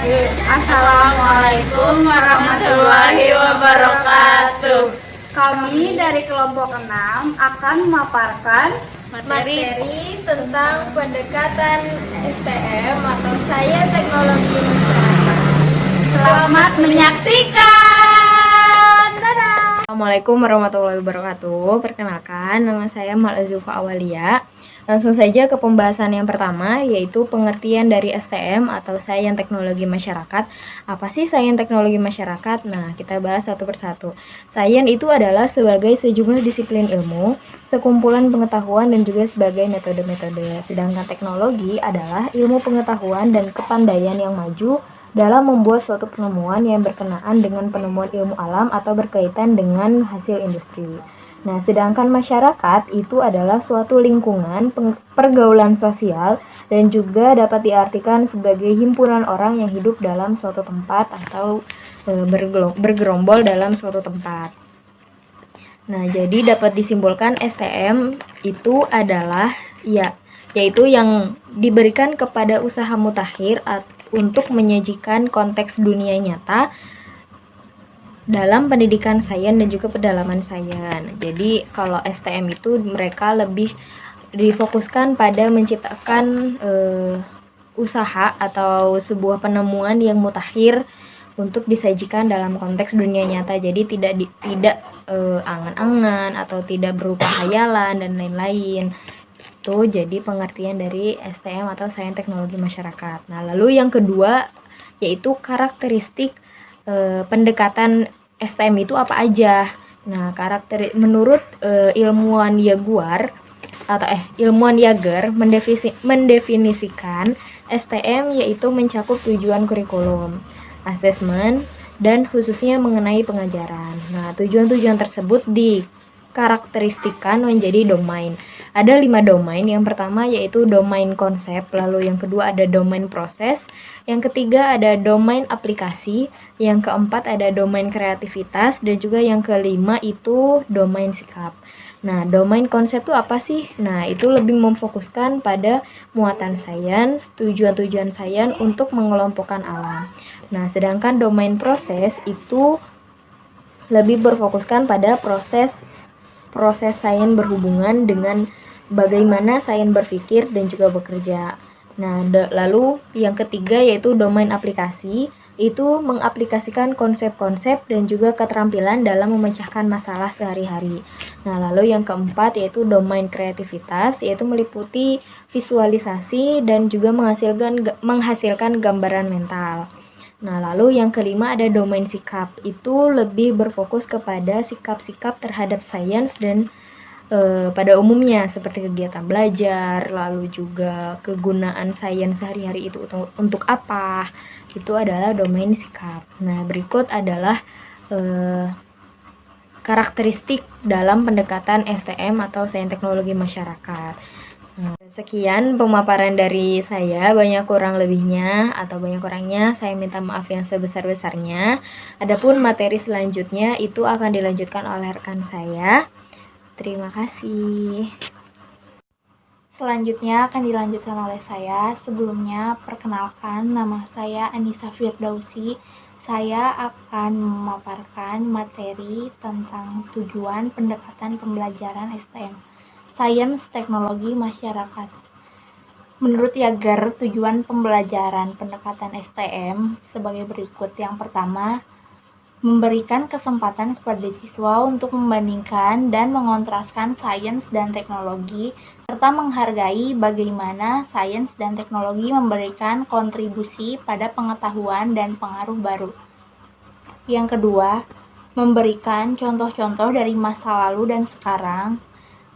Assalamualaikum warahmatullahi wabarakatuh. Kami dari kelompok 6 akan memaparkan Materi tentang pendekatan STM atau Sains Teknologi Masyarakat. Selamat menyaksikan. Dadah. Assalamualaikum warahmatullahi wabarakatuh. Perkenalkan, nama saya Mal Zulfa Awalia. Langsung saja ke pembahasan yang pertama, yaitu pengertian dari STM atau Sains Teknologi Masyarakat. Apa sih Sains Teknologi Masyarakat? Nah, kita bahas satu persatu. Sains itu adalah sebagai sejumlah disiplin ilmu, sekumpulan pengetahuan dan juga sebagai metode-metode. Sedangkan teknologi adalah ilmu pengetahuan dan kepandaian yang maju dalam membuat suatu penemuan yang berkenaan dengan penemuan ilmu alam atau berkaitan dengan hasil industri. Nah, sedangkan masyarakat itu adalah suatu lingkungan pergaulan sosial dan juga dapat diartikan sebagai himpunan orang yang hidup dalam suatu tempat atau bergerombol dalam suatu tempat. Nah, jadi dapat disimpulkan STM itu adalah yaitu yang diberikan kepada usaha mutakhir untuk menyajikan konteks dunia nyata dalam pendidikan sains dan juga pendalaman sains. Jadi kalau STM itu mereka lebih difokuskan pada menciptakan usaha atau sebuah penemuan yang mutakhir untuk disajikan dalam konteks dunia nyata. Jadi tidak angan-angan atau tidak berupa hayalan dan lain-lain. Itu jadi pengertian dari STM atau Sains Teknologi Masyarakat. Nah, lalu yang kedua yaitu karakteristik pendekatan STM itu apa aja. Nah, menurut ilmuwan Jaguar atau ilmuwan Jaeger mendefinisikan STM yaitu mencakup tujuan kurikulum, asesmen, dan khususnya mengenai pengajaran. Nah, tujuan-tujuan tersebut dikarakteristikan menjadi domain. Ada 5 domain. Yang pertama yaitu domain konsep, lalu yang kedua ada domain proses, yang ketiga ada domain aplikasi, yang keempat ada domain kreativitas, dan juga yang kelima itu domain sikap. Nah, domain konsep itu apa sih? Nah, itu lebih memfokuskan pada muatan sains, tujuan-tujuan sains untuk mengelompokkan alam. Nah, sedangkan domain proses itu lebih berfokuskan pada proses sains berhubungan dengan bagaimana sains berpikir dan juga bekerja. Nah, lalu yang ketiga yaitu domain aplikasi, itu mengaplikasikan konsep-konsep dan juga keterampilan dalam memecahkan masalah sehari-hari. Nah, lalu yang keempat yaitu domain kreativitas, yaitu meliputi visualisasi dan juga menghasilkan gambaran mental. Nah, lalu yang kelima ada domain sikap, itu lebih berfokus kepada sikap-sikap terhadap sains dan pada umumnya seperti kegiatan belajar, lalu juga kegunaan sains sehari-hari itu untuk apa, itu adalah domain sikap. Nah, berikut adalah karakteristik dalam pendekatan STM atau Sains Teknologi Masyarakat. Nah, sekian pemaparan dari saya, banyak kurang lebihnya atau banyak kurangnya saya minta maaf yang sebesar-besarnya. Adapun materi selanjutnya itu akan dilanjutkan oleh rekan saya. Terima kasih. Selanjutnya akan dilanjutkan oleh saya. Sebelumnya, perkenalkan, nama saya Anissa Firdausi. Saya akan memaparkan materi tentang tujuan pendekatan pembelajaran STM, Sains Teknologi Masyarakat. Menurut Jaeger, tujuan pembelajaran pendekatan STM sebagai berikut. Yang pertama, memberikan kesempatan kepada siswa untuk membandingkan dan mengontraskan sains dan teknologi, serta menghargai bagaimana sains dan teknologi memberikan kontribusi pada pengetahuan dan pengaruh baru. Yang kedua, memberikan contoh-contoh dari masa lalu dan sekarang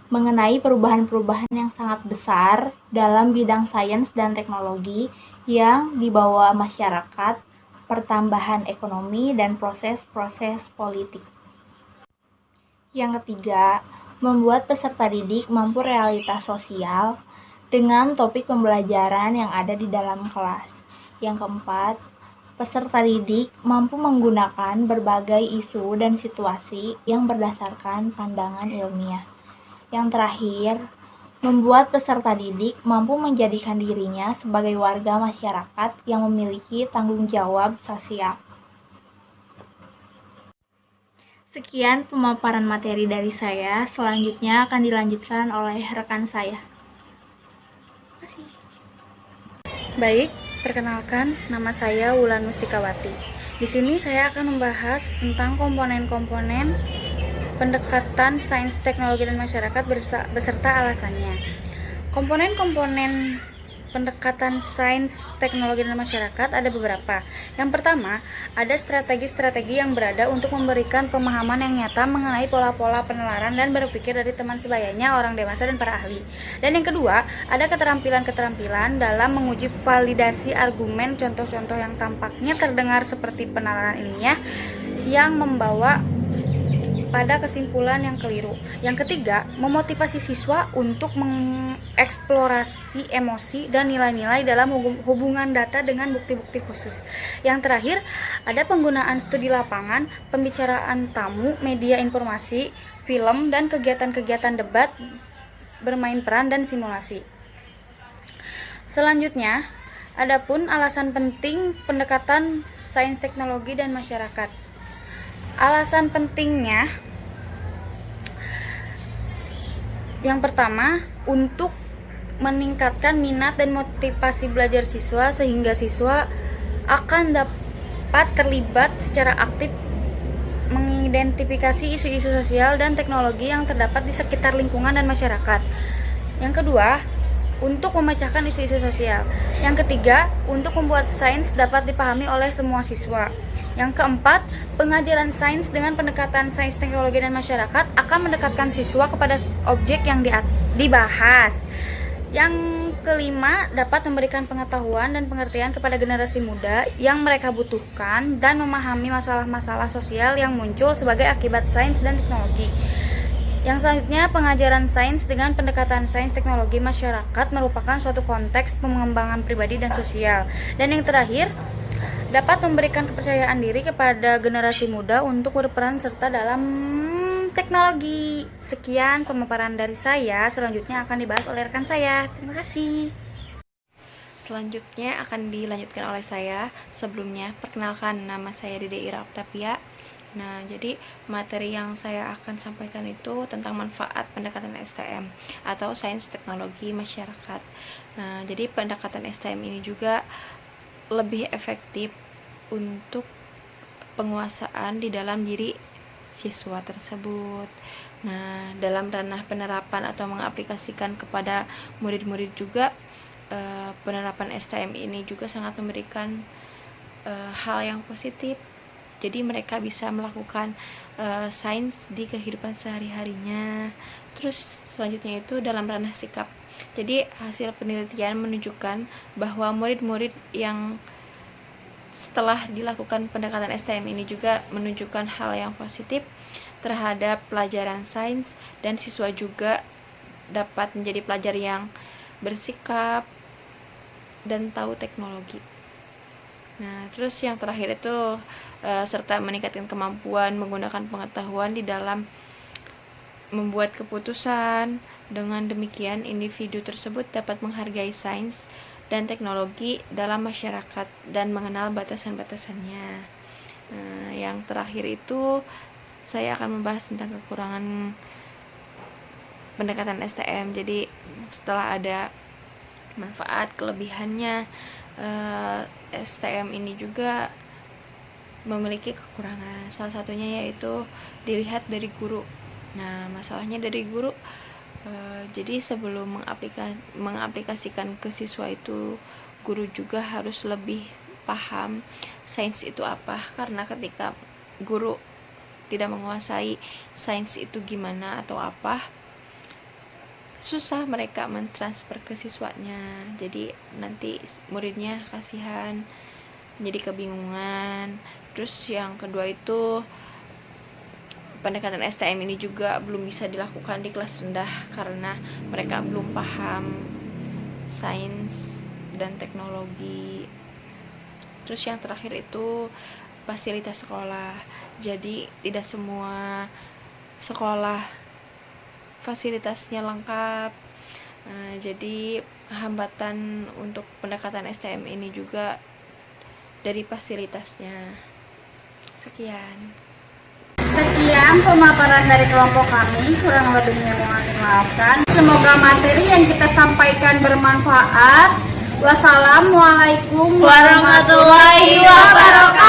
mengenai perubahan-perubahan yang sangat besar dalam bidang sains dan teknologi yang dibawa masyarakat, pertambahan ekonomi, dan proses-proses politik. Yang ketiga, membuat peserta didik mampu realitas sosial dengan topik pembelajaran yang ada di dalam kelas. Yang keempat, peserta didik mampu menggunakan berbagai isu dan situasi yang berdasarkan pandangan ilmiah. Yang terakhir, membuat peserta didik mampu menjadikan dirinya sebagai warga masyarakat yang memiliki tanggung jawab sosial. Sekian pemaparan materi dari saya, selanjutnya akan dilanjutkan oleh rekan saya. Baik, perkenalkan nama saya Wulan Mustikawati. Di sini saya akan membahas tentang komponen-komponen pendekatan sains, teknologi, dan masyarakat beserta alasannya. Komponen-komponen pendekatan sains, teknologi, dan masyarakat ada beberapa. Yang pertama, ada strategi-strategi yang berada untuk memberikan pemahaman yang nyata mengenai pola-pola penalaran dan berpikir dari teman sebayanya, orang dewasa, dan para ahli. Dan yang kedua, ada keterampilan-keterampilan dalam menguji validasi argumen, contoh-contoh yang tampaknya terdengar seperti penalaran ilmiah yang membawa pada kesimpulan yang keliru. Yang ketiga, memotivasi siswa untuk mengeksplorasi emosi dan nilai-nilai dalam hubungan data dengan bukti-bukti khusus. Yang terakhir, ada penggunaan studi lapangan, pembicaraan tamu, media informasi, film, dan kegiatan-kegiatan debat, bermain peran, dan simulasi. Selanjutnya, adapun alasan penting pendekatan sains, teknologi, dan masyarakat. Alasan pentingnya yang pertama, untuk meningkatkan minat dan motivasi belajar siswa sehingga siswa akan dapat terlibat secara aktif mengidentifikasi isu-isu sosial dan teknologi yang terdapat di sekitar lingkungan dan masyarakat. Yang kedua, untuk memecahkan isu-isu sosial. Yang ketiga, untuk membuat sains dapat dipahami oleh semua siswa. Yang keempat, pengajaran sains dengan pendekatan sains, teknologi, dan masyarakat akan mendekatkan siswa kepada objek yang dibahas. Yang kelima, dapat memberikan pengetahuan dan pengertian kepada generasi muda yang mereka butuhkan dan memahami masalah-masalah sosial yang muncul sebagai akibat sains dan teknologi. Yang selanjutnya, pengajaran sains dengan pendekatan sains, teknologi, masyarakat merupakan suatu konteks pengembangan pribadi dan sosial. Dan yang terakhir, dapat memberikan kepercayaan diri kepada generasi muda untuk berperan serta dalam teknologi. Sekian pemaparan dari saya, selanjutnya akan dibahas oleh rekan saya. Terima kasih. Selanjutnya akan dilanjutkan oleh saya. Sebelumnya, perkenalkan, nama saya Dede Ira Octavia. Nah, jadi materi yang saya akan sampaikan itu tentang manfaat pendekatan STM atau Sains Teknologi Masyarakat. Nah, jadi pendekatan STM ini juga lebih efektif untuk penguasaan di dalam diri siswa tersebut. Nah, dalam ranah penerapan atau mengaplikasikan kepada murid-murid juga, penerapan STM ini juga sangat memberikan hal yang positif. Jadi mereka bisa melakukan sains di kehidupan sehari-harinya. Terus selanjutnya itu dalam ranah sikap. Jadi hasil penelitian menunjukkan bahwa murid-murid yang setelah dilakukan pendekatan STM ini juga menunjukkan hal yang positif terhadap pelajaran sains, dan siswa juga dapat menjadi pelajar yang bersikap dan tahu teknologi. Nah, terus yang terakhir itu serta meningkatkan kemampuan menggunakan pengetahuan di dalam membuat keputusan. Dengan demikian, individu tersebut dapat menghargai sains dan teknologi dalam masyarakat dan mengenal batasan-batasannya. Nah, yang terakhir itu saya akan membahas tentang kekurangan pendekatan STM. Jadi setelah ada manfaat, kelebihannya, STM ini juga memiliki kekurangan. Salah satunya yaitu dilihat dari guru. Nah, masalahnya dari guru, jadi sebelum mengaplikasikan ke siswa itu, guru juga harus lebih paham sains itu apa, karena ketika guru tidak menguasai sains itu gimana atau apa, susah mereka mentransfer ke siswanya. Jadi nanti muridnya kasihan, jadi kebingungan. Terus yang kedua itu, pendekatan STM ini juga belum bisa dilakukan di kelas rendah karena mereka belum paham sains dan teknologi. Terus yang terakhir itu fasilitas sekolah. Jadi tidak semua sekolah fasilitasnya lengkap. Jadi hambatan untuk pendekatan STM ini juga dari fasilitasnya. Sekian pemaparan dari kelompok kami, kurang lebihnya mohon dimaafkan. Semoga materi yang kita sampaikan bermanfaat. Wassalamualaikum warahmatullahi wabarakatuh.